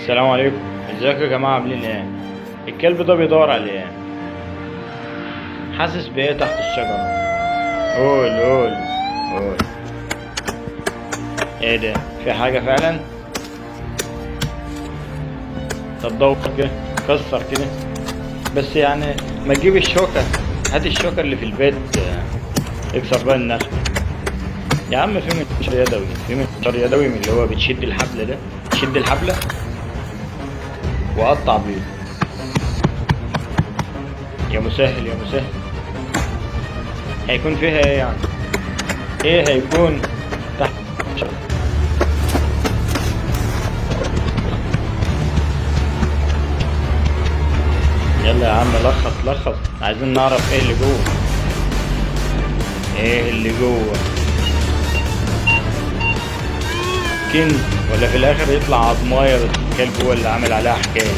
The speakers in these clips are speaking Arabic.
السلام عليكم. ازيكم يا جماعه؟ عاملين ايه؟ الكلب ده بيدور على ايه؟ حاسس بايه تحت الشجره؟ قول قول قول. ايه ده؟ في حاجه فعلا؟ طب دور كده، كسر كده بس يعني. ما تجيب الشوكه، هات الشوكه اللي في البيت، اكسر بقى النخل. يا عم في منشار يدوي، في منشار يدوي من اللي هو بتشد الحبل ده، شد الحبله وقطع بيه. يا مسهل يا مسهل. هيكون فيها ايه يعني؟ ايه هيكون تحت الشجرة؟ يلا يا عم لخص لخص، عايزين نعرف ايه اللي جوه. ايه اللي جوه؟ كنز ولا في الاخر يطلع عضمايه بس الكلب هو اللي عامل عليها حكايه؟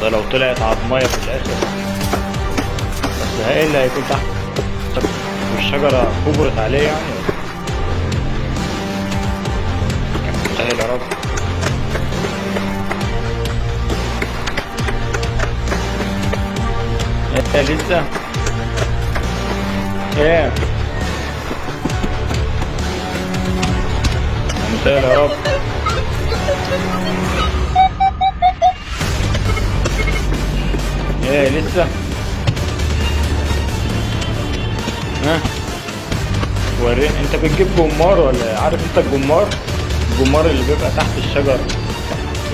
ده لو طلعت عضمايه في الاخر، بس ايه اللي هيكون تحت؟ والشجره كبرت عليه يعني؟ سهل يا رب. ايه لسه؟ ايه؟ مسهل يا رب. ايه لسه؟ ها؟ وريني انت بتجيب جمار ولا عارف انت الجمار؟ الجمار اللي بيبقى تحت الشجر،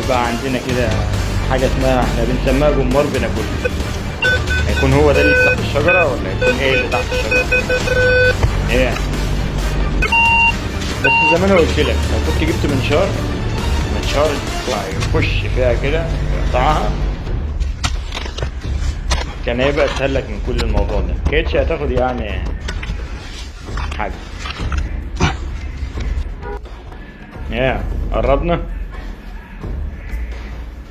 بيبقى عندنا كده حاجة اسمها، احنا بنسميها جمار بناكلها. هيكون هو ده اللي تحت الشجرة ولا هيكون ايه اللي تحت الشجرة؟ ايه؟ بس زي ما انا قلت لك، لو كنت جبت منشار، منشار يخش فيها كده يقطعها، كان هيبقى اسهل لك من كل الموضوع ده، كيتش هتاخد يعني حاجة. يا قربنا،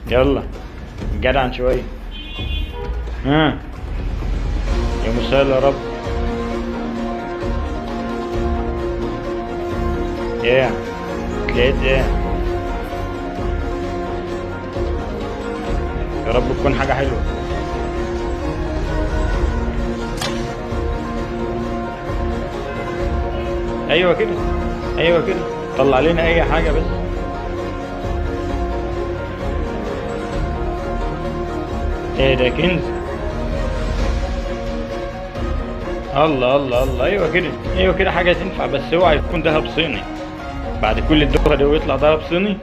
يلا جدعا شوية. ها يا مسهل يا رب. ايه لقيت ايه؟ يا رب تكون حاجة حلوة. ايوه كده، ايوه كده، طلع لنا اي حاجة بس. ايه ده؟ كنز؟ الله الله الله، ايوه كده ايوه كده، حاجة تنفع، بس اوعى يكون دهب صيني. بعد كل الدوره دي ويطلع دهب صيني؟